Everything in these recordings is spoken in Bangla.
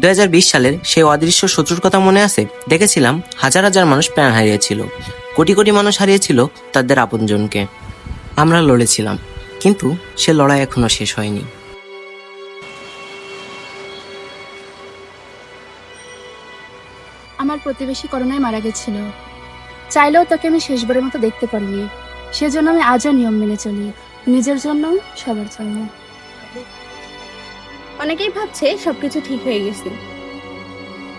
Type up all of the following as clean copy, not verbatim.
2020 সালের সেই অদৃশ্য শত্রুর কথা মনে আছে? দেখেছিলাম হাজার হাজার মানুষ প্রাণ হারিয়েছিল, কোটি কোটি মানুষ হারিয়েছিল তাদের আপনজনকে। আমরা লড়েছিলাম, কিন্তু সে লড়াই এখনো শেষ হয়নি। আমার প্রতিবেশী করোনায় মারা গেছিল, চাইলেও তাকে আমি শেষবারের মতো দেখতে পারিনি। সেজন্য আমি আজও নিয়ম মেনে চলি, নিজের জন্য, সবার জন্য। অনেকেই ভাবছে সবকিছু ঠিক হয়ে গেছে,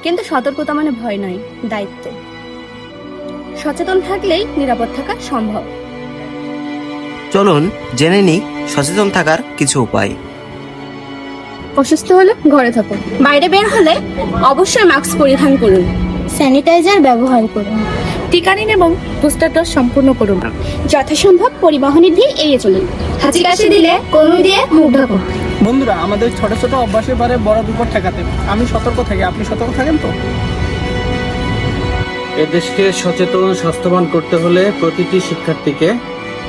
কিন্তু সতর্কতা মানে ভয় নয়, দায়িত্ব। সচেতন থাকলেই নিরাপদ থাকা সম্ভব। চলুন জেনে নিই সচেতন থাকার কিছু উপায়। অসুস্থ হলে ঘরে থাকুন, বাইরে বের হলে অবশ্যই মাস্ক পরিধান করুন, স্যানিটাইজার ব্যবহার করুন, টিকা নিন এবং বুস্টার ডোজ সম্পূর্ণ করুন। যথাসম্ভব পরিবহনের দিয়ে এড়িয়ে চলুন, হাঁচি কাশি দিলে কনুই দিয়ে মুখ ঢাকুন। বন্ধুরা, আমাদের ছোট ছোট অভ্যাসের পারে বড় বিপদ ঠেকাতে আমি সতর্ক থাকি। আপনি সতর্ক থাকেন তো? এদেশকে সচেতন স্বাস্থ্যবান করতে হলে প্রতিটি শিক্ষার্থীকে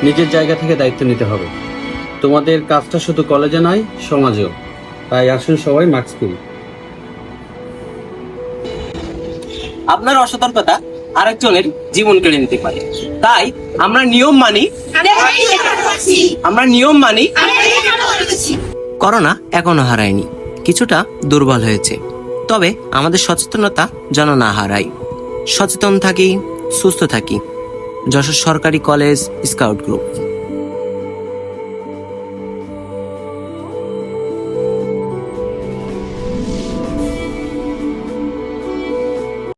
নিজের জায়গা থেকে দায়িত্ব নিতে হবে। তোমাদের কাজটা শুধু কলেজে নয়, সমাজেও। তাই আসুন সবাই মাস্ক পরি। আপনার অসতর্কতা আরেকজনের জীবন কেড়ে নিতে পারে, তাই আমরা নিয়ম মানি। করোনা এখনো হারায়নি, কিছুটা দুর্বল হয়েছে, তবে আমাদের সচেতনতা যেন না হারাই। সচেতন থাকি, সুস্থ থাকি। যশোর সরকারি কলেজ স্কাউট গ্রুপ।